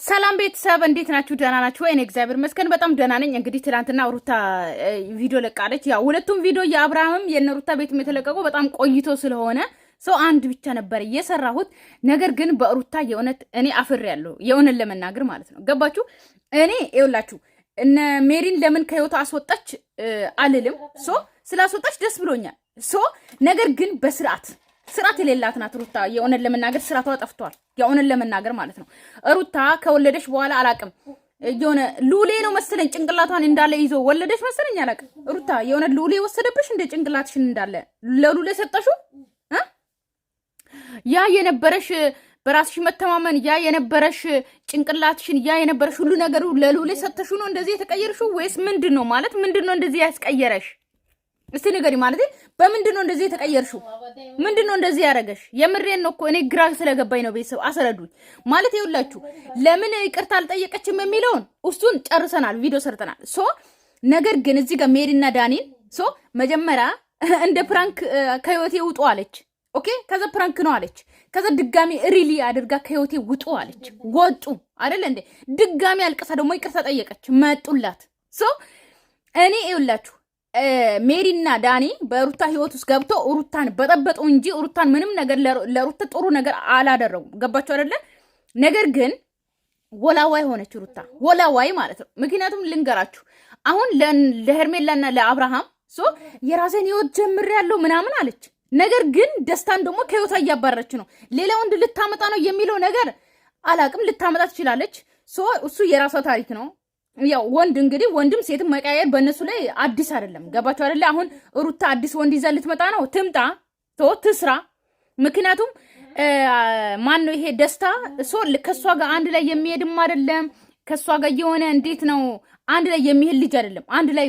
ሰላም ቤተሰብ እንዴት ናችሁ? ደህና ናችሁ ወይ? እኔ እግዚአብሔር ይመስገን በጣም ደህና ነኝ። እንግዲህ ትናንትና ሩታ ቪዲዮ ለቃለች። ያው ሁለቱም ቪዲዮ የአብርሃምም የነሩታ ቤትም የተለቀቀው በጣም ቆይቶ ስለሆነ ሰው አንድ ብቻ ነበር እየሰራሁት። ነገር ግን በሩታ የእውነት እኔ አፍሬያለሁ፣ የእውነት ለመናገር ማለት ነው። ገባችሁ? እኔ ይኸውላችሁ እነ ሜሪን ለምን ከህይወቷ አስወጣች አልልም። ስላስወጣች ደስ ብሎኛል። ነገር ግን ስርዓት የሌላት ናት ሩታ። የእውነት ለመናገር ስርዓቷ ጠፍቷል። የእውነት ለመናገር ማለት ነው። ሩታ ከወለደች በኋላ አላቅም የሆነ ሉሌ ነው መሰለኝ ጭንቅላቷን እንዳለ ይዞ ወለደች መሰለኝ። አላቅም ሩታ የእውነት ሉሌ ወሰደብሽ እንደ ጭንቅላትሽን እንዳለ ለሉሌ ሰጠሽው። ያ የነበረሽ በራስሽ መተማመን፣ ያ የነበረሽ ጭንቅላትሽን፣ ያ የነበረሽ ሁሉ ነገሩ ለሉሌ ሰጠሽው ነው እንደዚህ የተቀየርሽው ወይስ ምንድነው? ማለት ምንድነው እንደዚህ ያስቀየረሽ? እስቲ ንገሪ። ማለት በምንድነው እንደዚህ የተቀየርሽው? ምንድነው እንደዚህ ያረገሽ? የምሬን ነው እኮ እኔ ግራ ስለገባኝ ነው። ቤተሰብ አሰረዱኝ። ማለት ይኸውላችሁ ለምን ይቅርታ አልጠየቀችም የሚለውን እሱን ጨርሰናል፣ ቪዲዮ ሰርተናል። ነገር ግን እዚህ ጋር ሜሪና ዳኒን መጀመሪያ እንደ ፕራንክ ከህይወቴ ውጡ አለች። ኦኬ፣ ከዛ ፕራንክ ነው አለች። ከዛ ድጋሚ ሪሊ አድርጋ ከህይወቴ ውጡ አለች። ወጡ አይደል እንዴ? ድጋሚ አልቀሳ ደግሞ ይቅርታ ጠየቀች፣ መጡላት። እኔ ይኸውላችሁ ሜሪና ዳኒ በሩታ ህይወት ውስጥ ገብቶ ሩታን በጠበጡ እንጂ ሩታን ምንም ነገር ለሩታ ጥሩ ነገር አላደረጉም። ገባችሁ አይደለ? ነገር ግን ወላዋይ ሆነች ሩታ፣ ወላዋይ ማለት ነው። ምክንያቱም ልንገራችሁ አሁን ለሄርሜላና ለአብርሃም የራሴን ህይወት ጀምሬያለሁ ምናምን አለች። ነገር ግን ደስታን ደግሞ ከህይወቷ እያባረረች ነው። ሌላ ወንድ ልታመጣ ነው የሚለው ነገር አላቅም። ልታመጣ ትችላለች። እሱ የራሷ ታሪክ ነው። ያው ወንድ እንግዲህ ወንድም ሴትም መቀያየር በእነሱ ላይ አዲስ አይደለም። ገባችሁ አይደለ? አሁን ሩታ አዲስ ወንድ ይዛ ልትመጣ ነው። ትምጣ፣ ትስራ። ምክንያቱም ማን ነው ይሄ ደስታ ከሷ ጋር አንድ ላይ የሚሄድም አይደለም። ከሷ ጋር የሆነ እንዴት ነው አንድ ላይ የሚሄድ ልጅ አይደለም። አንድ ላይ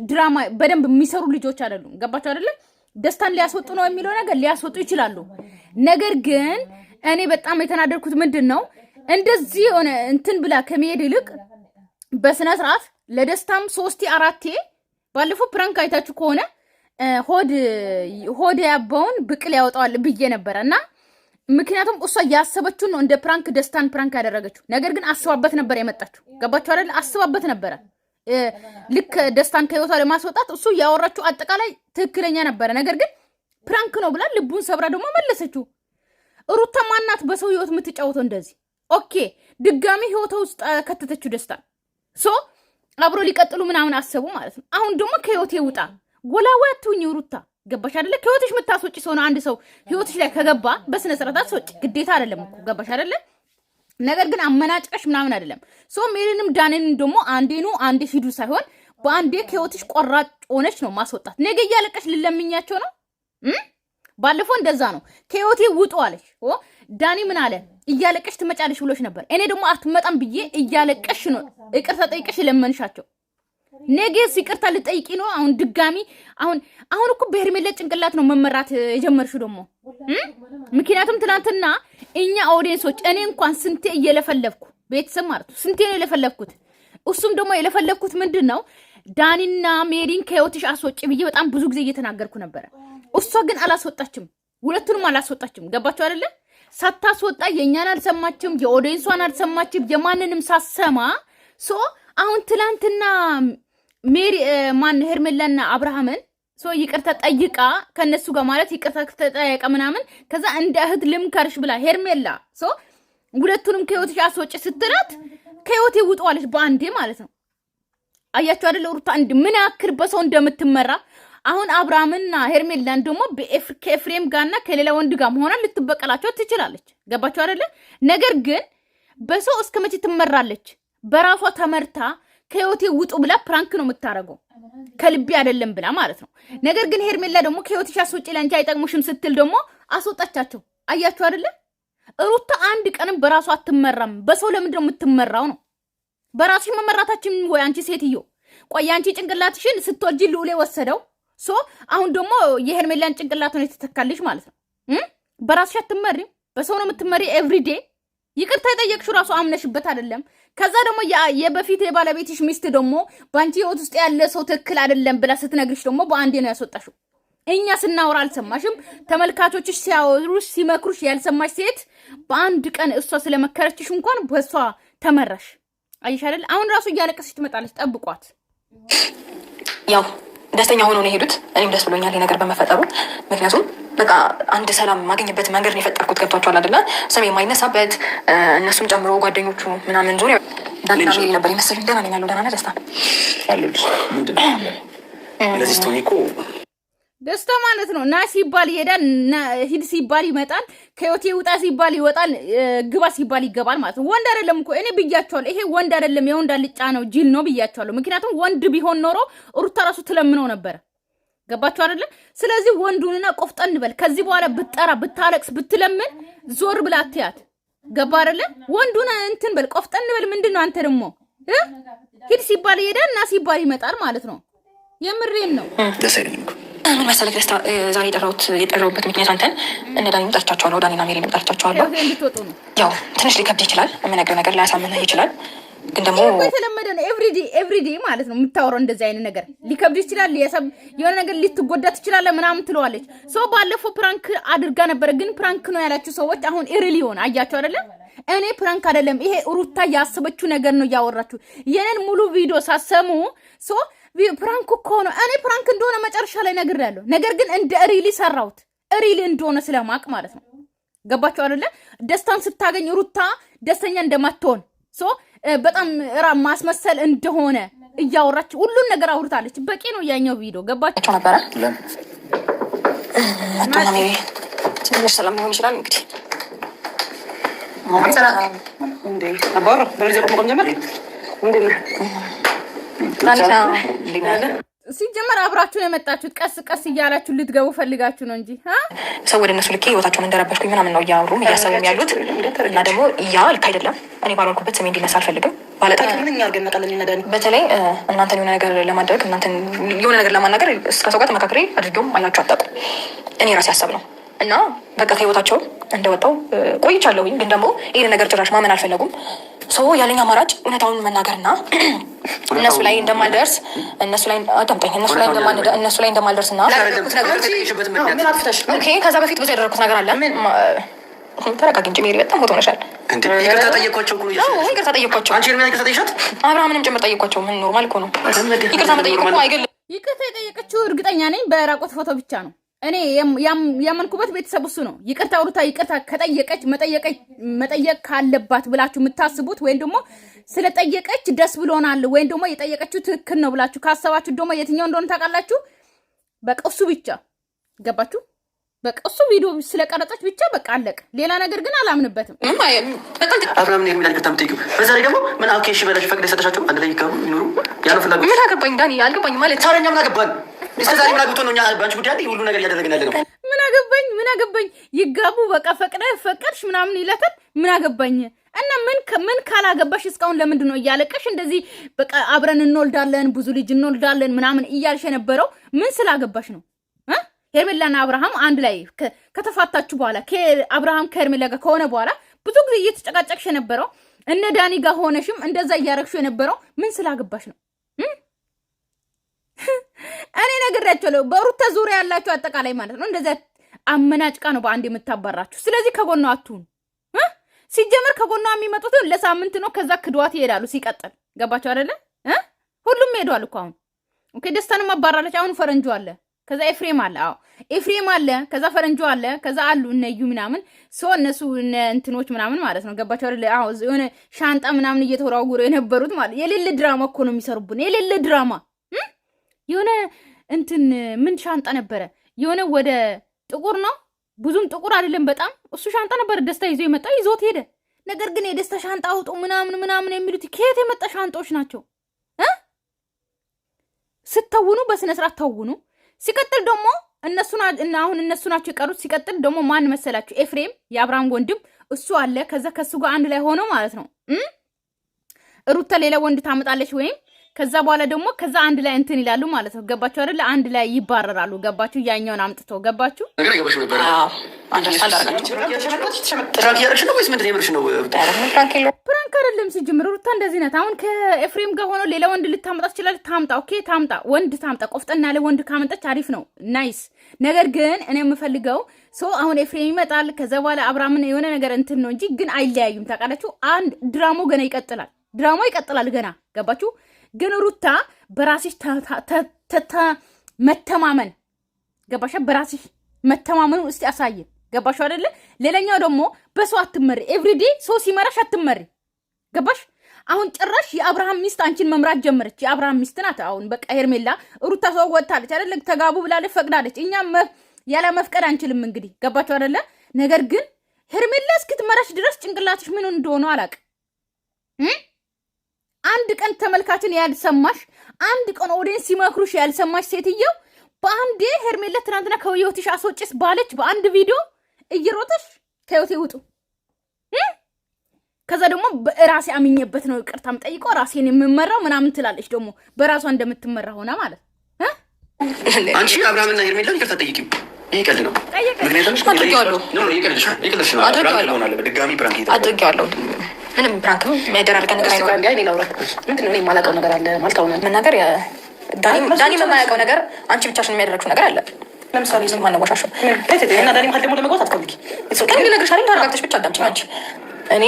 ድራማ በደንብ የሚሰሩ ልጆች አይደሉም። ገባችሁ አይደለ? ደስታን ሊያስወጡ ነው የሚለው ነገር ሊያስወጡ ይችላሉ። ነገር ግን እኔ በጣም የተናደድኩት ምንድን ነው እንደዚህ የሆነ እንትን ብላ ከመሄድ ይልቅ በስነ ስርዓት ለደስታም 3-4 ባለፈው ፕራንክ አይታችሁ ከሆነ ሆድ ያባውን ብቅል ያወጣዋል ብዬ ነበረ እና ምክንያቱም እሷ ያሰበችው ነው እንደ ፕራንክ ደስታን ፕራንክ ያደረገችው። ነገር ግን አስባበት ነበር የመጣችው። ገባችሁ አይደል? አስባበት ነበረ ልክ ደስታን ከህይወቷ ለማስወጣት እሱ ያወራችው አጠቃላይ ትክክለኛ ነበረ። ነገር ግን ፕራንክ ነው ብላ ልቡን ሰብራ ደግሞ መለሰችው። ሩታ ማናት በሰው ህይወት የምትጫወተው እንደዚህ? ኦኬ ድጋሚ ህይወቷ ውስጥ ከተተችው ደስታን አብሮ ሊቀጥሉ ምናምን አሰቡ ማለት ነው። አሁን ደግሞ ከህይወቴ ውጣ ጎላዋ አትሁኝ ሩታ። ገባሽ አይደለ? ከህይወትሽ የምታስወጪ ሰው ነው አንድ ሰው ህይወትሽ ላይ ከገባ በስነ ስርዓት አስወጪ። ግዴታ አይደለም እኮ ገባሽ አይደለ? ነገር ግን አመናጭቀሽ ምናምን አይደለም። ሜሪንም ዳኔንም ደግሞ አንዴ ሂዱ ሳይሆን በአንዴ ከህይወትሽ ቆራጥ ሆነች ነው ማስወጣት። ነገ እያለቀሽ ልለምኛቸው ነው። ባለፈው እንደዛ ነው ከህይወቴ ውጡ አለሽ። ዳኒ ምን አለ? እያለቀሽ ትመጫለሽ ብሎሽ ነበር። እኔ ደግሞ አትመጣም ብዬ እያለቀሽ ነው ይቅርታ ጠይቀሽ ለመንሻቸው። ነገስ ይቅርታ ልጠይቂ ነው አሁን ድጋሚ? አሁን እኮ በሄርሜላ ጭንቅላት ነው መመራት የጀመርሽው ደግሞ። ምክንያቱም ትናንትና እኛ ኦዲየንሶች እኔ እንኳን ስንቴ እየለፈለፍኩ ቤተሰብ ማለት ነው ስንቴ ነው የለፈለፍኩት። እሱም ደግሞ የለፈለፍኩት ምንድን ነው ዳኒና ሜሪን ከህይወትሽ አስወጪ ብዬ በጣም ብዙ ጊዜ እየተናገርኩ ነበረ። እሷ ግን አላስወጣችም፣ ሁለቱንም አላስወጣችም። ገባችሁ አይደለ? ሳታስወጣ የእኛን አልሰማችም፣ የኦዲየንሷን አልሰማችም፣ የማንንም ሳሰማ አሁን ትላንትና ሜሪ ሄርሜላና አብርሃምን ይቅርታ ጠይቃ ከነሱ ጋር ማለት ይቅርታ ተጠያየቀ ምናምን ከዛ እንደ እህት ልምከርሽ ብላ ሄርሜላ ሁለቱንም ከህይወትሽ አስወጪ ስትላት ከህይወቴ ውጣዋለች በአንዴ ማለት ነው። አያችሁ አይደለ ሩታ ምን ያክል በሰው እንደምትመራ። አሁን አብርሃምና ሄርሜላን ደግሞ ከኤፍሬም ጋርና ከሌላ ወንድ ጋር መሆኗን ልትበቀላቸው ትችላለች። ገባችሁ አይደለ? ነገር ግን በሰው እስከ መቼ ትመራለች? በራሷ ተመርታ ከህይወቴ ውጡ ብላ ፕራንክ ነው የምታረገው ከልቤ አይደለም ብላ ማለት ነው። ነገር ግን ሄርሜላ ደግሞ ከህይወትሽ አስወጪ ላንቺ አይጠቅሙሽም ስትል ደግሞ አስወጣቻቸው። አያችሁ አይደለ? ሩታ አንድ ቀንም በራሷ አትመራም። በሰው ለምንድን ነው የምትመራው ነው? በራስሽ መመራታችን ወይ አንቺ ሴትዮ? ቆይ አንቺ ጭንቅላትሽን ስትወልጂ ልዑሌ ወሰደው። አሁን ደግሞ የሄርሜላን ጭንቅላት ነው የተተካልሽ ማለት ነው። በራስሽ አትመሪም፣ በሰው ነው የምትመሪ ኤቭሪዴ። ይቅርታ የጠየቅሽው ራሱ አምነሽበት አይደለም። ከዛ ደግሞ የበፊት የባለቤትሽ ሚስት ደግሞ በአንቺ ህይወት ውስጥ ያለ ሰው ትክክል አይደለም ብላ ስትነግርሽ ደግሞ በአንዴ ነው ያስወጣሽው። እኛ ስናወራ አልሰማሽም። ተመልካቾችሽ ሲያወሩሽ ሲመክሩሽ ያልሰማሽ ሴት በአንድ ቀን እሷ ስለመከረችሽ እንኳን በሷ ተመረሽ። አይሽ አይደል? አሁን ራሱ እያለቀሰች ትመጣለች። ጠብቋት። ያው ደስተኛ ሆኖ ነው የሄዱት። እኔም ደስ ብሎኛል ይሄ ነገር በመፈጠሩ። ምክንያቱም በቃ አንድ ሰላም ማግኘበት መንገድ ነው የፈጠርኩት። ገብቷቸዋል አይደለ? ስም የማይነሳበት እነሱም ጨምሮ ጓደኞቹ ምናምን ዙሪያ ዳንና ነበር ይመስለኝ። ደህና ነኝ ያለው ደህና ነህ? ደስታ ለዚህ ስትሆኚ እኮ ደስታ ማለት ነው። ና ሲባል ይሄዳል፣ ሂድ ሲባል ይመጣል፣ ከህይወቴ ውጣ ሲባል ይወጣል፣ ግባ ሲባል ይገባል ማለት ነው። ወንድ አይደለም እኮ እኔ ብያቸዋለሁ። ይሄ ወንድ አይደለም፣ የወንድ አልጫ ነው፣ ጅል ነው ብያቸዋለሁ። ምክንያቱም ወንድ ቢሆን ኖሮ ሩታ ራሱ ትለምነው ነበረ። ገባችሁ አይደለ? ስለዚህ ወንዱንና ቆፍጠን በል። ከዚህ በኋላ ብትጠራ ብታለቅስ ብትለምን ዞር ብላ አትያት። ገባ አይደለ? ወንዱን እንትን በል፣ ቆፍጠን በል። ምንድነው አንተ ደግሞ ሂድ ሲባል ይሄዳል፣ ና ሲባል ይመጣል ማለት ነው። የምሬን ነው። ደስ አይለኝም። ምን መሰለህ ደስታ፣ ዛሬ የጠራሁበት ምክንያት አንተን እነ ዳኒ ጠርቻቸዋለሁ። ዳኒና ሜሪ ጠርቻቸዋለሁ። ያው ትንሽ ሊከብድ ይችላል፣ የምነግርህ ነገር ላያሳምንህ ይችላል። ግን ደግሞ የተለመደ ነው። ኤቭሪዴ ማለት ነው የምታወራው እንደዚህ አይነት ነገር። ሊከብድ ይችላል፣ የሆነ ነገር ልትጎዳ ትችላለህ ምናምን ትለዋለች። ሰው ባለፈው ፕራንክ አድርጋ ነበረ፣ ግን ፕራንክ ነው ያላችሁ ሰዎች አሁን ኢሪሊ ሆነ። አያችሁ አይደለም? እኔ ፕራንክ አይደለም ይሄ ሩታ ያሰበችው ነገር ነው እያወራችሁ። የኔን ሙሉ ቪዲዮ ሳሰሙ ሶ ፕራንክ እኮ ነው። እኔ ፕራንክ እንደሆነ መጨረሻ ላይ ነግሬያለሁ። ነገር ግን እንደ ሪሊ ሰራሁት፣ ሪሊ እንደሆነ ስለማቅ ማለት ነው። ገባችሁ አይደለ? ደስታን ስታገኝ ሩታ ደስተኛ እንደማትሆን ሶ በጣም ማስመሰል እንደሆነ እያወራች ሁሉን ነገር አውርታለች። በቂ ነው ያኛው ቪዲዮ። ገባችሁ ነበረ አጥና ሜሪ ትንሽ ሰላም ሊሆን ይችላል እንግዲህ አባሮ በዚህ ቆም ጀመር ሲጀመር አብራችሁ ነው የመጣችሁት። ቀስ ቀስ እያላችሁ ልትገቡ ፈልጋችሁ ነው እንጂ ሰው ወደ እነሱ ልኬ ህይወታቸውን እንደረበሽኩኝ ምናምን ነው እያወሩ እያሰቡም ያሉት። እና ደግሞ ያ ልክ አይደለም። እኔ ባልኩበት ስሜ እንዲነሳ አልፈልግም። በተለይ እናንተን የሆነ ነገር ለማድረግ እናንተን የሆነ ነገር ለማናገር ከሰው ጋር ተመካክሬ አድርጌውም አይናችሁ አታውቁም። እኔ ራሴ ሀሳብ ነው እና በቃ ከህይወታቸው እንደወጣው ቆይቻለሁኝ። ግን ደግሞ ይሄን ነገር ጭራሽ ማመን አልፈለጉም። ሰው ያለኝ አማራጭ እውነታውን መናገርና እነሱ ላይ እንደማልደርስ እነሱ ላይ አዳምጠኝ እነሱ ላይ እንደማልደርስና ከዛ በፊት ብዙ ያደረኩት ነገር አለ። ተረጋጊ እንጂ ሜሪ፣ በጣም ሞት ሆነሻል። ይቅርታ ጠየኳቸው እኮ ነው። ይቅርታ ጠየኳቸው። አንቺ ይቅርታ ጠየሻት? አብርሃምንም ጭምር ጠየኳቸው። ምን ኖርማል እኮ ነው። ይቅርታ መጠየቅ እኮ አይገለም። ይቅርታ የጠየቀችው እርግጠኛ ነኝ በራቆት ፎቶ ብቻ ነው። እኔ ያመንኩበት ቤተሰብ እሱ ነው። ይቅርታ ሩታ ይቅርታ ከጠየቀች መጠየቅ ካለባት ብላችሁ የምታስቡት ወይም ደግሞ ስለጠየቀች ደስ ብሎናል ወይም ደግሞ የጠየቀችው ትክክል ነው ብላችሁ ካሰባችሁ ደግሞ የትኛው እንደሆነ ታውቃላችሁ። በቃ እሱ ብቻ ገባችሁ። በቃ እሱ ቪዲዮ ስለቀረጸች ብቻ በቃ አለቀ። ሌላ ነገር ግን አላምንበትም። አብርሃም የሚል ይቅርታ የምትጠይቂው በዛ ላይ ደግሞ ምን አውቄሽ በላሽ ፈቅደ የሰጠሻቸው አንድ ላይ ይገቡ ይኑሩ ያለው ፍላጎት ምን አገባኝ ዳኒ፣ አልገባኝ ማለት ታረኛ ምን አገባን? እስከዛሬ ምን አግብቶ ነው እኛ በአንቺ ጉዳይ ሁሉ ነገር እያደረግን ያለ ነው። ምን አገባኝ ይጋቡ በቃ ፈቅደሽ ምናምን ይላታል። ምን አገባኝ እና ምን ካላገባሽ እስካሁን ለምንድን ነው እያለቀሽ እንደዚህ በቃ አብረን እንወልዳለን ብዙ ልጅ እንወልዳለን ምናምን እያልሽ የነበረው? ምን ስላገባሽ ነው? ሄርሜላና አብርሃም አንድ ላይ ከተፋታችሁ በኋላ አብርሃም ከሄርሜላ ጋር ከሆነ በኋላ ብዙ ጊዜ እየተጨቃጨቅሽ የነበረው እነ ዳኒ ጋር ሆነሽም እንደዛ እያረግሽ የነበረው ምን ስላገባሽ ነው? እኔ ነግሬያቸዋለሁ። በሩታ ዙሪያ ያላችሁ አጠቃላይ ማለት ነው እንደዛ አመናጭቃ ነው በአንድ የምታባራችሁ። ስለዚህ ከጎኗ አትሁን። ሲጀመር ከጎኗ የሚመጡት ለሳምንት ነው። ከዛ ክድዋት ይሄዳሉ። ሲቀጥል ገባችሁ አይደለ? ሁሉም ሄዷል እኮ አሁን። ኦኬ ደስታንም አባራለች። አሁን ፈረንጁ አለ፣ ከዛ ኤፍሬም አለ። አዎ ኤፍሬም አለ፣ ከዛ ፈረንጁ አለ፣ ከዛ አሉ እነዩ ምናምን ሰው እነሱ እንትኖች ምናምን ማለት ነው። ገባችሁ አይደለ? አዎ የሆነ ሻንጣ ምናምን እየተወራወሩ የነበሩት ማለት የሌለ ድራማ እኮ ነው የሚሰሩብን። የሌለ ድራማ የሆነ እንትን ምን ሻንጣ ነበረ? የሆነ ወደ ጥቁር ነው ብዙም ጥቁር አይደለም በጣም እሱ ሻንጣ ነበረ። ደስታ ይዞ የመጣ ይዞት ሄደ። ነገር ግን የደስታ ሻንጣ አውጡ ምናምን የሚሉት ከየት የመጣ ሻንጣዎች ናቸው? ስተውኑ በስነ ስርዓት ተውኑ። ሲቀጥል ደግሞ አሁን እነሱ ናቸው የቀሩት። ሲቀጥል ደግሞ ማን መሰላችሁ? ኤፍሬም የአብርሃም ወንድም እሱ አለ። ከዛ ከሱ ጋር አንድ ላይ ሆነው ማለት ነው ሩታ ሌላ ወንድ ታመጣለች ወይም ከዛ በኋላ ደግሞ ከዛ አንድ ላይ እንትን ይላሉ ማለት ነው። ገባችሁ አይደለ? አንድ ላይ ይባረራሉ። ገባችሁ? ያኛውን አምጥቶ ገባችሁ? ፕራንክ አይደለም ሲጀምር። ሩታ እንደዚህ ናት። አሁን ከኤፍሬም ጋር ሆኖ ሌላ ወንድ ልታመጣ ትችላለች። ታምጣ፣ ኦኬ ታምጣ፣ ወንድ ታምጣ። ቆፍጠና ያለ ወንድ ካመጣች አሪፍ ነው፣ ናይስ። ነገር ግን እኔ የምፈልገው አሁን ኤፍሬም ይመጣል። ከዛ በኋላ አብርሃምን የሆነ ነገር እንትን ነው እንጂ ግን አይለያዩም። ታውቃላችሁ? አንድ ድራማው ገና ይቀጥላል። ድራማው ይቀጥላል ገና። ገባችሁ? ግን ሩታ በራስሽ መተማመን ገባሽ? በራስሽ መተማመኑ እስቲ አሳየን። ገባሽ አይደለ? ሌላኛው ደግሞ በሰው አትመሪ። ኤቭሪዴ ሰው ሲመራሽ አትመሪ። ገባሽ? አሁን ጭራሽ የአብርሃም ሚስት አንቺን መምራት ጀመረች። የአብርሃም ሚስት ናት። አሁን በቃ ሄርሜላ ሩታ ሰው ወጣለች አይደለ? ተጋቡ ብላለች፣ ፈቅዳለች። እኛ ያለ መፍቀድ አንችልም። እንግዲህ ገባችሁ አይደለ? ነገር ግን ሄርሜላ እስክትመራሽ ድረስ ጭንቅላትሽ ምን እንደሆነ አላውቅም። አንድ ቀን ተመልካችን ያልሰማሽ፣ አንድ ቀን ኦዲየንስ ሲመክሩሽ ያልሰማሽ ሴትየው በአንዴ ሄርሜላ ትናንትና ከህይወትሽ አስወጭስ ባለች በአንድ ቪዲዮ እየሮጠሽ ከህይወቴ ውጡ። ከዛ ደግሞ በራሴ አምኜበት ነው ይቅርታም ጠይቆ ራሴን የምመራው ምናምን ትላለች። ደግሞ በራሷ እንደምትመራ ሆነ ማለት አንቺ አብርሃምና ሄርሜላ ይቅርታ ጠይቂው። ይሄ ቀልድ ነው። አድርጌዋለሁ። ምንም ፕራንክም የሚያደራርገን ነገር አይኖርም። ምንድን ነው የማላውቀው ነገር አለ ማለት ነው። መናገር ዳኒ የማያውቀው ነገር አንቺ ብቻሽን የሚያደረግሽው ነገር አለ። ለምሳሌ ዝም ማነጓሻሸው እና ዳኒ መሀል ደግሞ ለመግባት አትፈልጊ። ቀን ነገርሽ አይደል? ተረጋግተሽ ብቻ አዳምጪኝ አንቺ። እኔ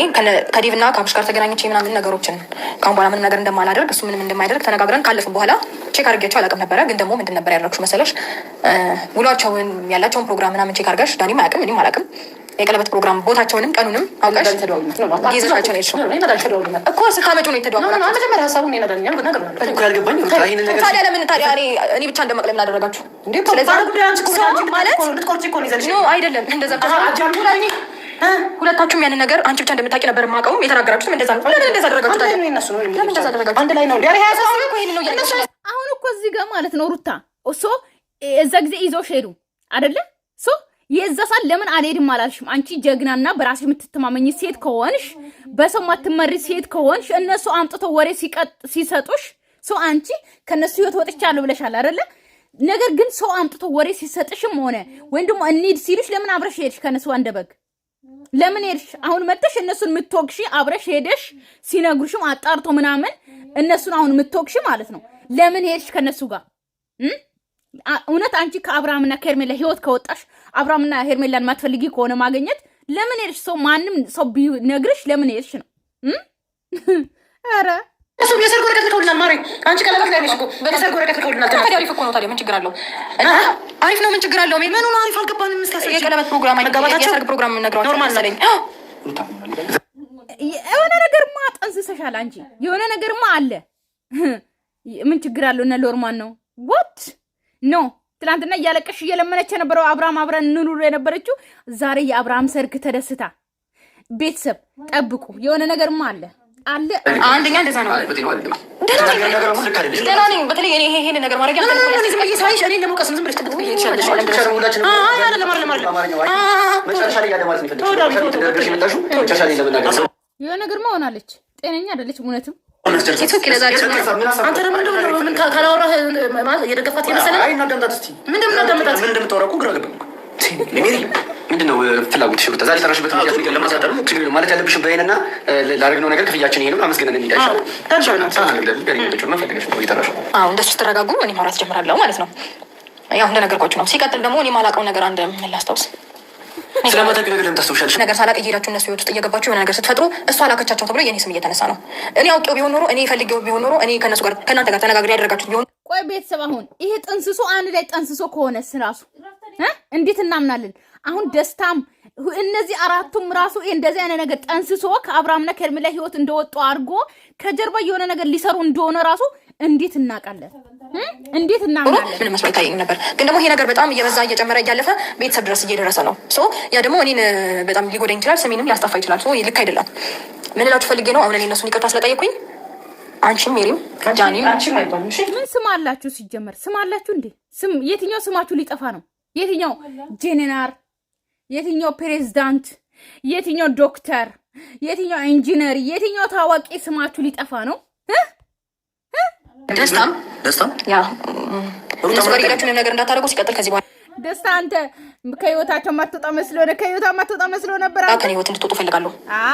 ከዴቭና ከአብሽ ጋር ተገናኝቼ ምናምን ነገሮችን ከአሁን በኋላ ምንም ነገር እንደማላደርግ እሱ ምንም እንደማያደርግ ተነጋግረን ካለፍን በኋላ ቼክ አድርጌያቸው አላውቅም ነበረ። ግን ደግሞ ምንድን ነበር ያደረግሽው መሰለሽ? ውሏቸውን ያላቸውን ፕሮግራም ምናምን ቼክ አድርገሽ ዳኒም አያውቅም እኔም አላውቅም የቀለበት ፕሮግራም ቦታቸውንም ቀኑንም አውቀሽ ጊዜሻቸው ነው የሄድሽው እኮ ስታመጪው ነው የተደዋወላችሁ። ታዲያ ለምን ታዲያ እኔ ብቻ እንደመቅለ ምን አደረጋችሁ? አይደለም እንደዛ ሁለታችሁም ያንን ነገር አንቺ ብቻ እንደምታውቂ ነበር የማውቀውም የተናገራችሁትም እንደዛ ነው። ለምን እንደዛ አደረጋችሁ? አሁን እኮ እዚህ ጋር ማለት ነው ሩታ እዛ ጊዜ ይዘውሽ ሄዱ አይደለ? የዛ ሰዓት ለምን አልሄድም አላልሽም? አንቺ ጀግናና በራስሽ የምትተማመኝ ሴት ከሆንሽ በሰው ማትመሪ ሴት ከሆንሽ እነሱ አምጥተው ወሬ ሲሰጡሽ አንቺ ከነሱ ህይወት ወጥቻለሁ ብለሻል አይደለ? ነገር ግን ሰው አምጥተው ወሬ ሲሰጥሽም ሆነ ወይም ደግሞ እንሂድ ሲሉሽ ለምን አብረሽ ሄድሽ? ከነሱ አንደበግ ለምን ሄድሽ? አሁን መጥተሽ እነሱን የምትወቅሺ አብረሽ ሄደሽ ሲነግሩሽም አጣርቶ ምናምን እነሱን አሁን የምትወቅሺ ማለት ነው። ለምን ሄድሽ ከነሱ ጋር? እውነት አንቺ ከአብርሃምና ከሄርሜላ ህይወት ከወጣሽ አብርሃምና ሄርሜላን ማትፈልጊ ከሆነ ማግኘት ለምን ሄድሽ? ማንም ሰው ቢነግርሽ ለምን ሄድሽ ነው? ኧረ እሱ የሰርግ ወረቀት ልከውልናል። ማሪ አንቺ ቀለበት ላይ ነሽ እኮ የሰርግ ወረቀት ልከውልናል። ታዲያ አሪፍ እኮ ነው። ታዲያ ምን ችግር አለው? አሪፍ ነው። ምን ችግር አለው? ምን ነው አሪፍ አልገባንም። የቀለበት ፕሮግራም የሰርግ ፕሮግራም ነግረዋል ኖርማል መሰለኝ። የሆነ ነገርማ ጠንስሰሻል አንቺ። የሆነ ነገርማ አለ። ምን ችግር አለው? እነ ሎርማን ነው ወት ኖ ትናንትና እያለቀሽ እየለመነች የነበረው አብርሃም አብረን እንኑር የነበረችው ዛሬ የአብርሃም ሰርግ ተደስታ ቤተሰብ ጠብቁ። የሆነ ነገርማ አለ። አንደኛ እንደዛ ነው። ደህና ነኝ። በተለይ ይሄን ነገር ማድረግ የሆነ ነገር ሆናለች። ጤነኛ አይደለች እውነትም። አንተ ምን ካላወራህ የደገፋት የመሰለህ ምንድነው ፍላጎት ሽሩታ ዛሬ ጠራሽበት ምክንያት ለማሳጠር ማለት ያለብሽን በይንና ላደረግነው ነገር ክፍያችን ይሄ ነው። አመስግነን እንዲዳይሻል እንደሱ ስትረጋጉ እኔ ማውራት ጀምራለሁ ማለት ነው። ያው እንደነገርኳችሁ ነው። ሲቀጥል ደግሞ እኔ ማላውቀው ነገር አንድ ምን ላስታውስ ስለማታውቂ ነገር ለምን ታስታውሻለሽ? ነገር ሳላቅ እየሄዳችሁ እነሱ ህይወት ውስጥ እየገባችሁ የሆነ ነገር ስትፈጥሩ እሷ አላከቻቸው ተብሎ የኔ ስም እየተነሳ ነው። እኔ አውቄው ቢሆን ኖሮ እኔ ፈልጌው ቢሆን ኖሮ እኔ ከእነሱ ጋር ከእናንተ ጋር ተነጋግሬ ያደረጋችሁት ቢሆን። ቆይ ቤተሰብ አሁን ይሄ ጥንስሶ አንድ ላይ ጠንስሶ ከሆነስ ራሱ እንዴት እናምናለን? አሁን ደስታም እነዚህ አራቱም ራሱ እንደዚህ አይነት ነገር ጠንስሶ ከአብርሃምና ከሄርሜላ ህይወት እንደወጡ አድርጎ ከጀርባ የሆነ ነገር ሊሰሩ እንደሆነ ራሱ እንዴት እናውቃለን? እንዴት እናምናለን? ምን መስሎ ይታየኝ ነበር። ግን ደግሞ ይሄ ነገር በጣም እየበዛ እየጨመረ እያለፈ ቤተሰብ ድረስ እየደረሰ ነው። ያ ደግሞ እኔን በጣም ሊጎዳኝ ይችላል፣ ስሜንም ሊያስጠፋ ይችላል። ልክ አይደለም። ምን እላችሁ ፈልጌ ነው አሁን እኔ እነሱን ይቅርታ ስለጠየኩኝ አንቺም ሜሪም ጃኒ ምን ስም አላችሁ? ሲጀመር ስም አላችሁ እንዴ? ስም የትኛው ስማችሁ ሊጠፋ ነው? የትኛው ጄኔራል፣ የትኛው ፕሬዝዳንት፣ የትኛው ዶክተር፣ የትኛው ኢንጂነር፣ የትኛው ታዋቂ ስማችሁ ሊጠፋ ነው? ደስታም ያ እነሱ ጋር ሄዳችሁን ነገር እንዳታደርጉ። ሲቀጥል ከዚህ በኋላ ደስታ አንተ ከህይወታቸው ማትወጣ መስሎ ነበር። ከኔ ህይወት እንድትወጡ እፈልጋለሁ።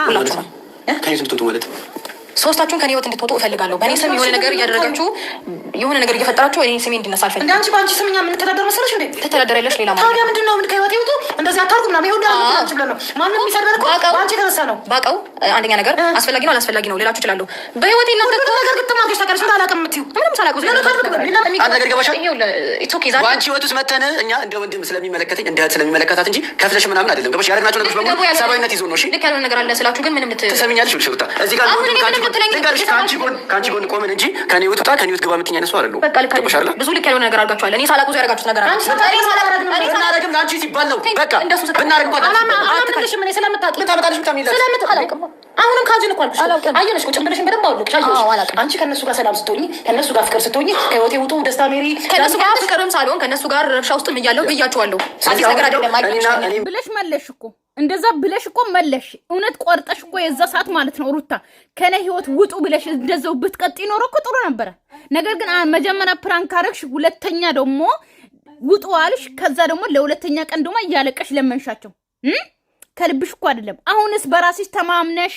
ሁላችሁም ከኔ እንድትወጡ ማለት ሶስታችሁን ከኔ ህይወት እንድትወጡ እፈልጋለሁ። በእኔ ስም የሆነ ነገር እያደረጋችሁ የሆነ ነገር እየፈጠራችሁ እኔ ስሜ እንዲነሳ አልፈልግም። እንደ አንቺ በአንቺ ስም እኛ የምንተዳደር መሰለሽ እንዴ? ትተዳደሪያለሽ። ሌላ ማለት ታዲያ ምንድን ነው? ምን ከህይወት ይውጡ እንደዚህ አታርጉ ምናምን ይሁን አንቺ ብለን ነው ማንም የሚሰደር እኮ አንቺ የተነሳ ነው። ባቀው አንደኛ ነገር አስፈላጊ ነው አላስፈላጊ ነው ሌላችሁ እችላለሁ። በህይወቴ እናንተ ነገር ግጥማሽ ታውቂያለሽ እንዳላውቅም የምትይው ምንም ሳላውቅ አንድ ነገር ገባሻል። ኢትስ ኦኬ ዛሬ በአንቺ ህይወት ውስጥ መተን እኛ እንደ ወንድም ስለሚመለከተኝ እንደ እህት ስለሚመለከታት እንጂ ከፍለሽ ምናምን አይደለም። ገባሽ? ያደረግናቸው ነገሮች በሙሉ ሰብአዊነት ይዞ ነው። እሺ ልክ ያልሆነ ነገር አለ ስላችሁ ግን ምንም ትሰሚኛለሽ። ብልሽታ እዚህ ጋር ከአንቺ ጎን ቆምን እንጂ ከኔ ህይወት ውጣ ከኔ ህይወት ግባ የምትይኝ አይነት ሰው አይደለሁም። ብዙ ልክ ያልሆነ ነገር አድርጋችኋል። እኔ ሳላውቅ ያደረጋችሁት ነገር አለ። ብናደርግም ለአንቺ ሲባል ነው። በቃ ብናደርግ አሁንም ካጅን እኮ አልኩሽ። አየነሽ ቁጭ ብለሽን በደንብ አውልቅሽ። አንቺ ከእነሱ ጋር ሰላም ስትሆኚ ከእነሱ ጋር ፍቅር ስትሆኚ ከህይወቴ ውጡ ደስታ ሜሪ ከእነሱ ጋር ፍቅርም ሳልሆን ከእነሱ ጋር ረብሻ ውስጥም እያለሁ ብያችኋለሁ። አዲስ ነገር አይደለም ብለሽ መለሽ እኮ እንደዛ ብለሽ እኮ መለሽ። እውነት ቆርጠሽ እኮ የዛ ሰዓት ማለት ነው ሩታ ከኔ ህይወት ውጡ ብለሽ እንደዛው ብትቀጥይ ኖሮ እኮ ጥሩ ነበረ። ነገር ግን መጀመሪያ ፕራንክ አረግሽ፣ ሁለተኛ ደግሞ ውጡ አልሽ። ከዛ ደግሞ ለሁለተኛ ቀን ደግሞ እያለቀሽ ለመንሻቸው ከልብሽ እኮ አይደለም። አሁንስ በራስሽ ተማምነሽ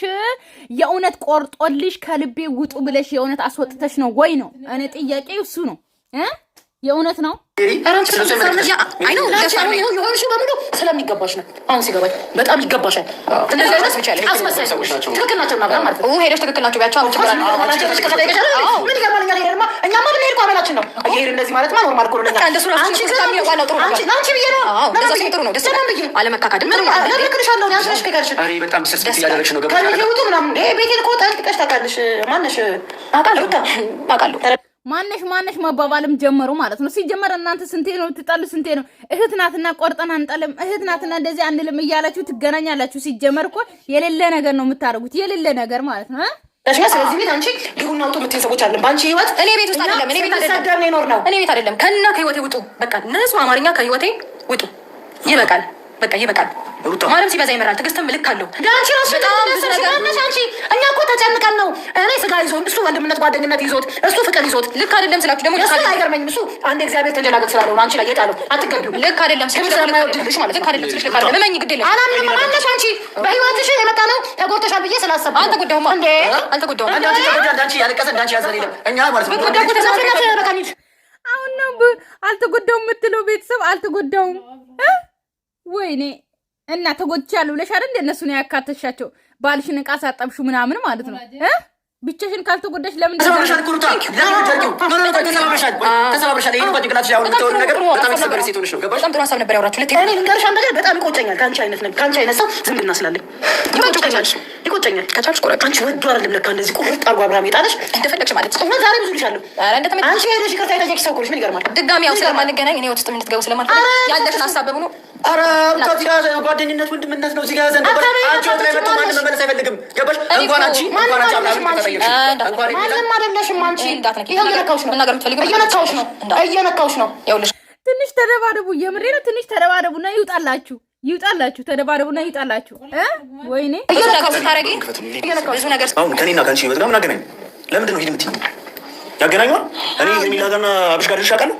የእውነት ቆርጦልሽ ከልቤ ውጡ ብለሽ የእውነት አስወጥተሽ ነው ወይ ነው? እኔ ጥያቄ እሱ ነው። የእውነት ነው ስለሚገባሽ ነው። አሁን ሲገባኝ በጣም ይገባሻል። ትክክል ናቸው ማለት ነው። ሄደሽ ትክክል ናቸው ቢያቸው ምን ይገርማል። እኛማ ልንሄድ እኮ አመላችን ነው። ይሄድ እንደዚህ ማለት ኖርማል እኮ ነው። ለአንቺ ብዬ ነው። ጥሩ ነው። ደስ አለመካካድም ልክልሻለሁ። ያንስነሽ ከጋርሽ በጣም ስስ እያደረግሽ ነው። ከሚሄውጡ ምናምን ቤቴን እኮ ጠልቅቀሽ ታውቃለሽ። ማነሽ አውቃለሁ ማነሽ መባባልም ጀመሩ ማለት ነው። ሲጀመር እናንተ ስንቴ ነው ትጣሉ? ስንቴ ነው እህት ናትና ቆርጠን አንጠልም፣ እህት ናትና እንደዚህ አንልም እያላችሁ ትገናኛላችሁ። ሲጀመር እኮ የሌለ ነገር ነው የምታደርጉት፣ የሌለ ነገር ማለት ነው። ስለዚህ ቤት አንቺ ግቡና ውጡ የምትይኝ ሰዎች አለን። በአንቺ ህይወት እኔ ቤት ውስጥ አይደለም፣ እኔ ቤት አይደለም ከና ከህይወቴ ውጡ። በቃ ንጹህ አማርኛ ከህይወቴ ውጡ። ይበቃል፣ በቃ ይበቃል። ማለም ሲበዛ ይመራል። ትዕግስትም ልክ አለው። ዳንቺ ራሱ አንቺ እኛ እኮ ተጨንቀን ነው። እኔ ስጋ ይዞት እሱ ወንድምነት ጓደኝነት ይዞት እሱ ፍቅር ይዞት ልክ አይደለም ስላችሁ ደግሞ እሱ አይገርመኝም። እሱ አንድ እግዚአብሔር ተንጀላገጥ ስላለው አንቺ ላይ የጣለው አትገቢው። ልክ አይደለም ስለማይወድልሽ ማለት ልክ አይደለም ልክ አይደለም። ለማኝ ግድ የለም አላምንም። ማነሽ አንቺ በህይወትሽ የመጣ ነው ተጎድተሻል ብዬ ስላሰብኩ አልተጎዳሁም እንዴ አልተጎዳሁም። አንዳንቺ ያለቀሰ እንዳንቺ ያዘን የለም እኛ ማለት ነው። አሁን ነው አልተጎዳሁም የምትለው ቤተሰብ አልተጎዳሁም። ወይኔ እና ተጎድቻለሁ ብለሽ አይደል እንደነሱ ነው ያካተሻቸው። ባልሽን ዕቃ ሳጠብሹ ምናምን ማለት ነው። ብቻሽን ካልተጎዳሽ ለምን ተሰባብረሻል? ኩሩታ ተሰባብረሻል። ይሄን ጓደኛሽ ያው የምትወሩ ነገር በጣም የተሰበረ ሴት ሆነሽ ነው። ገባሽ? በጣም ጥሩ ሀሳብ ነበር ያወራችሁ። እኔ ልንገርሽ አንድ ነገር በጣም ይቆጨኛል። ከአንቺ አይነት ሰው ዝምድና ስላለኝ ይቆጨኛል። ከቻልሽ ቆረጥ አንቺ ወዶ አይደለም ለካ እንደዚህ ቁርጥ አርጎ አብርሃም የጣለሽ እንደፈለግሽ ማለት ነው። እውነት ዛሬ ብዙ ልሻለሁ። አንቺ ሄደሽ ይቅርታ የጠየቅሽ ሰው እኮ ነሽ። ምን ይገርማል? ድጋሚ ያው ስለማንገናኝ እኔ ወጥቶ እንድትገቡ ስለማልፈልግ ያለሽን ሀሳብ በሙሉ ኧረ እዚህ ጋር ጓደኝነት ወንድምነት ነው። እዚህ ጋር ዘንድ አንቺ ወጥ ላይ መጥቶ ማንም መመለስ አይፈልግም። ገባሽ? እንኳን አንቺ ማንም አይደለሽም። አንቺ እየነካሁሽ ነው። ይኸውልሽ ትንሽ ተደባደቡ። የምሬ ነው። ትንሽ ተደባደቡና ይውጣላችሁ። ተደባደቡና ይውጣላችሁ። ወይኔ እየነካሁሽ ታረጊ ብዙ ነገር አሁን ከኔና ከአንቺ ህይወት ጋር ምን አገናኝ? ለምንድን ነው ሂድ የምትይኝ? ያገናኘዋል። እኔ ሄርሜላ ጋርና አብርሽ ጋር አውቃለሁ።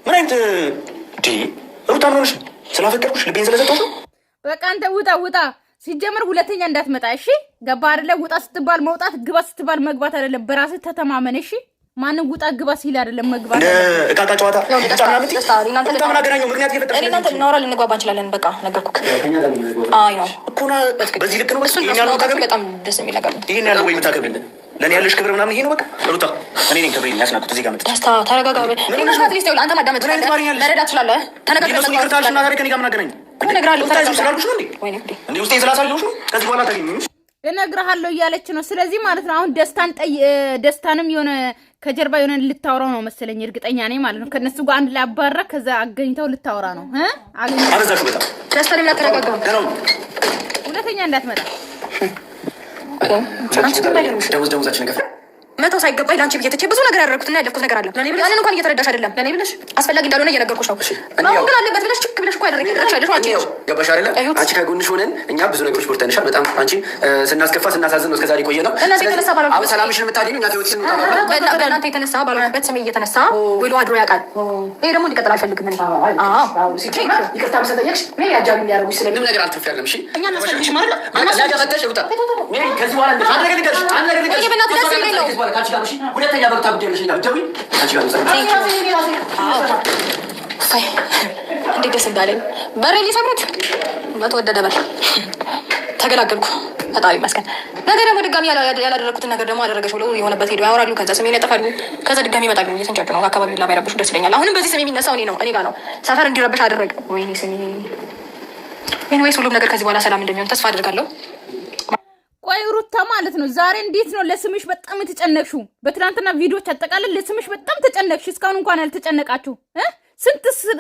ምን አይነት ሩታ ምን ሆነሽ? ስላፈቀርኩሽ ልቤን ስለሰጠሁሽ ነው። በቃ አንተ ውጣ። ሲጀምር ሁለተኛ እንዳትመጣ እሺ? ገባ አይደለ? ውጣ ስትባል መውጣት፣ ግባ ስትባል መግባት አይደለም። በራስህ ተተማመን እሺ? ማንም ውጣ ግባ ሲል አይደለም መግባት። እቃ ጨዋታ ምን አገናኘው? ምክንያት እየፈጠርሽ እኔ እናንተ እናወራ ልንግባባ እንችላለን። በቃ ነገርኩህ። አይ ነው እኮ በዚህ ልክ ነው። በጣም ደስ የሚል ነገር ነው። ይሄን ያለው ወይ የምታከብርልን ለእኔ ያለሽ ክብር ምናምን ይሄ ነው። በቃ ሩታ እኔ ነኝ ክብሬን ያስናኩት እዚህ ጋር መጥተሽ ደስታ ተረጋጋ። አንተ ማዳመጥ መረዳት ትችላለህ። ተነጋግረን ይቅርታሽና ዛሬ ከእኔ ጋር ምን አገናኝ? እነግርሃለሁ ስላልኩሽ ነው እንዴ ውስጤን ስላሳየሁሽ ነው። ከዚህ በኋላ ታገኘሽ እነግርሃለሁ እያለች ነው። ስለዚህ ማለት ነው አሁን ደስታንም የሆነ ከጀርባ የሆነ ልታወራው ነው መሰለኝ። እርግጠኛ ነኝ ማለት ነው። ከነሱ ጋር አንድ ላይ አባራ ከዛ አገኝተው ልታወራ ነው። አበዛሽ በጣም ደስታ ላይ ተረጋጋ። ሁለተኛ እንዳትመጣ ደሞዛችን ከፍ መተው ሳይገባኝ ለአንቺ ብዬ ትቼ ብዙ ነገር ያደረኩትና ያለፍኩት ነገር አለ። ያንን እንኳን እየተረዳሽ አይደለም። ለኔ ብለሽ አስፈላጊ እንዳልሆነ እየነገርኩሽ ነው። አሁን ግን አለበት ብለሽ ችክ ብለሽ እኮ ያደረግሽ አንቺ ነው። ገባሽ አይደለ? አንቺ ከጎንሽ ሆነን እኛ ብዙ ነገሮች ወርተንሻል። በጣም አንቺ ስናስከፋ ስናሳዝን ነው እስከዛሬ ቆየ ነው። አሁን ሰላምሽን የምታድኙ እኛ ተወት ስንጣ በእናንተ የተነሳ ባልሆነበት ስሜ እየተነሳ ውሎ አድሮ ያውቃል። ይሄ ደግሞ እንዲቀጥል አልፈልግም። እኔ ይቅርታ መሰጠየቅሽ ሜሪ አጃቢ ሊያደርጉሽ ስለምንም ነገር አልትፈልግም። እሺ እኛ እናስፈልግሽ ማለት ነው። አላገፈተሽ ውጣ ሜሪ ከዚህ በኋላ አንድ ነገር ልንገርሽ አንድ ነገር ልንገርሽ ካንቺ ጋር እሺ ሁለተኛ በሩታ ጉዳይ ነሽ ጋር ደውይ ካንቺ ጋር እንዴት ደስ እንዳለኝ በሬ ሊሰብሩት በተወደደ በር ተገላገልኩ። ፈጣሪ ይመስገን። ነገ ደግሞ ድጋሚ ያላደረኩትን ነገር ደግሞ አደረገች ብሎ የሆነበት ሄዱ ያወራሉ። ከዛ ስሜን ያጠፋሉ። ከዛ ድጋሚ ይመጣሉ። እየተንጫጩ ነው። አካባቢውን ላባይረብሹ ደስ ይለኛል። አሁንም በዚህ ስሜ የሚነሳው እኔ ጋር ነው። ሰፈር እንዲረብሽ አደረገ። ወይኔ ስሜ ኤኒዌይስ ሁሉም ነገር ከዚህ በኋላ ሰላም እንደሚሆን ተስፋ አድርጋለሁ። ቆይ ሩታ ማለት ነው ዛሬ እንዴት ነው ለስምሽ በጣም የተጨነቅሽው? በትናንትና ቪዲዮዎች አጠቃላይ ለስምሽ በጣም ተጨነቅሽ። እስካሁን እንኳን ያልተጨነቃችሁ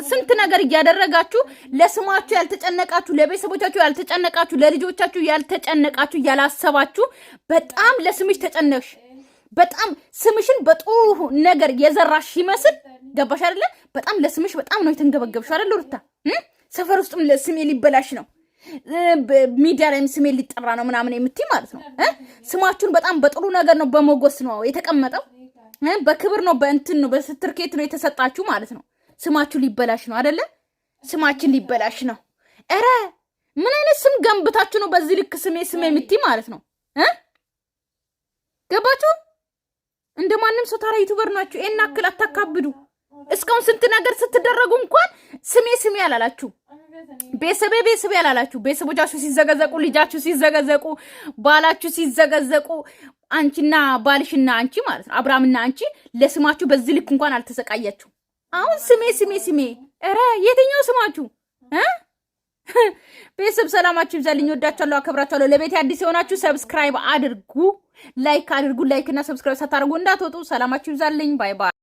ስንት ነገር እያደረጋችሁ ለስማችሁ ያልተጨነቃችሁ፣ ለቤተሰቦቻችሁ ያልተጨነቃችሁ፣ ለልጆቻችሁ ያልተጨነቃችሁ፣ ያላሰባችሁ በጣም ለስምሽ ተጨነቅሽ። በጣም ስምሽን በጥሩ ነገር የዘራሽ ይመስል ገባሽ አይደለ? በጣም ለስምሽ በጣም ነው የተንገበገብሽው አይደል ሩታ? ሰፈር ውስጥም ለስሜ ሊበላሽ ነው ሚዲያ ላይም ስሜ ሊጠራ ነው ምናምን የምትይ ማለት ነው። ስማችሁን በጣም በጥሩ ነገር ነው በሞገስ ነው የተቀመጠው። በክብር ነው በእንትን ነው በስትርኬት ነው የተሰጣችሁ ማለት ነው። ስማችሁ ሊበላሽ ነው አይደለ? ስማችን ሊበላሽ ነው። ኧረ ምን አይነት ስም ገንብታችሁ ነው በዚህ ልክ ስሜ የምትይ ማለት ነው? ገባችሁ? እንደማንም ሰው ታራ ዩቲዩበር ናችሁ። ይሄን አክል አታካብዱ። እስካሁን ስንት ነገር ስትደረጉ እንኳን ስሜ ያላላችሁ ቤተሰቤ ያላላችሁ፣ ቤተሰቦቻችሁ ሲዘገዘቁ፣ ልጃችሁ ሲዘገዘቁ፣ ባላችሁ ሲዘገዘቁ፣ አንቺና ባልሽና አንቺ ማለት ነው አብርሃምና አንቺ ለስማችሁ በዚህ ልክ እንኳን አልተሰቃያችሁ። አሁን ስሜ ኧረ የትኛው ስማችሁ? ቤተሰብ ሰላማችሁ ይብዛልኝ። ወዳችኋለሁ፣ አከብራችኋለሁ። ለቤቴ አዲስ የሆናችሁ ሰብስክራይብ አድርጉ፣ ላይክ አድርጉ። ላይክ እና ሰብስክራይብ ሳታደርጉ እንዳትወጡ። ሰላማችሁ ይብዛልኝ። ባይ ባይ።